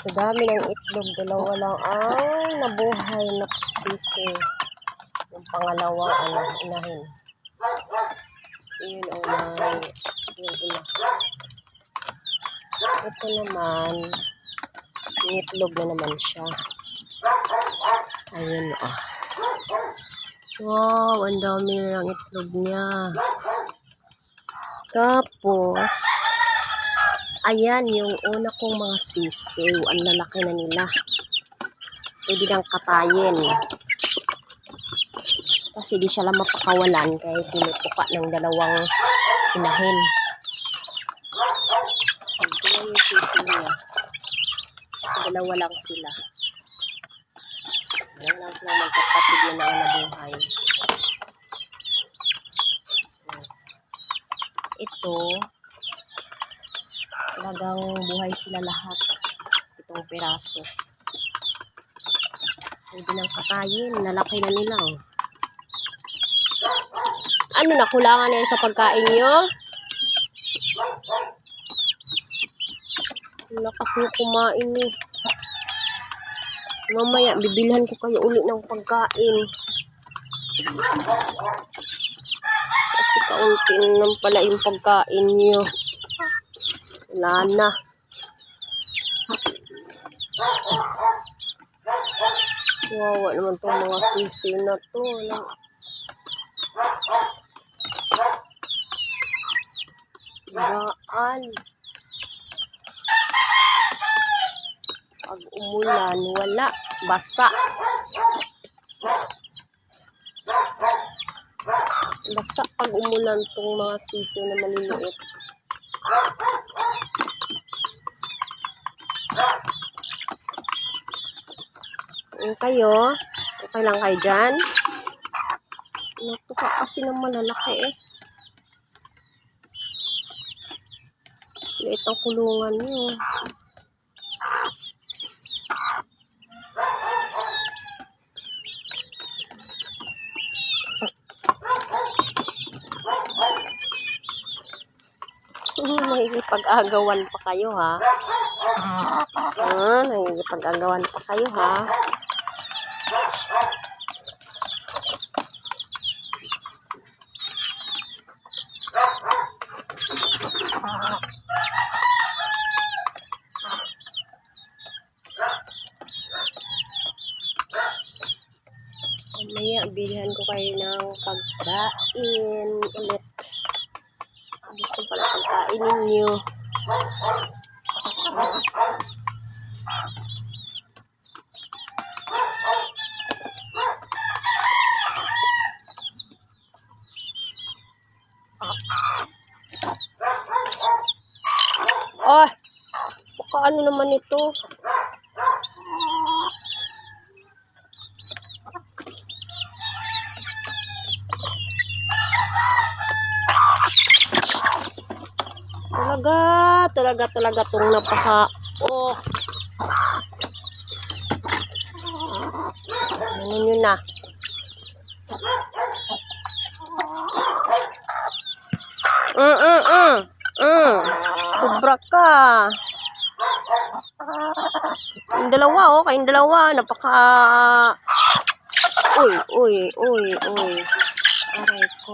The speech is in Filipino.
Sa dami ng itlog, dalawa lang ang nabuhay na sisi. Yung pangalawang inahin. Yun ang yung ina. Ito naman, yung itlog na naman siya. Ayun Wow, ang dami na ng itlog niya. Tapos, ayan yung una kong mga sisiw. Ang lalaki na nila. Pwede nang katayin. Kasi di siya lang mapakawalan kahit tinutuka ng dalawang inahin. Ito na yung sisiw niya. Dalawa lang sila. Dalawa lang silang magkapatid yun na ang nabuhay. Ito, talagang buhay sila lahat. Itong piraso. Pwede nang katayin. Lalaki na nila. Ano, nakulangan na yan sa pagkain nyo? Lakas nyo kumain eh. Mamaya, bibilhan ko kayo ulit ng pagkain. Kasi kaunti naman pala yung pagkain nyo. Wala na. Wawa naman itong mga sisiw na to. Gaan. Pag umulan, wala. Basa. Basa pag umulan itong mga sisiw na maliliit. Kayo? Okay lang kayo dyan? Natuka kasi ng malalaki eh. Liit ang kulungan nyo. Nakikipag-agawan pa kayo ha. Nakikipag-agawan pa kayo ha. Mamaya, bilhan ko kayo ng pagkain ulit. Gusto pala pagkain ninyo. Oh, baka ano naman ito? Talaga tong napaka. Oh. Ano nyo na? Sobra ka. Kayong dalawa, kayong dalawa. Napaka. Uy. Aray ko.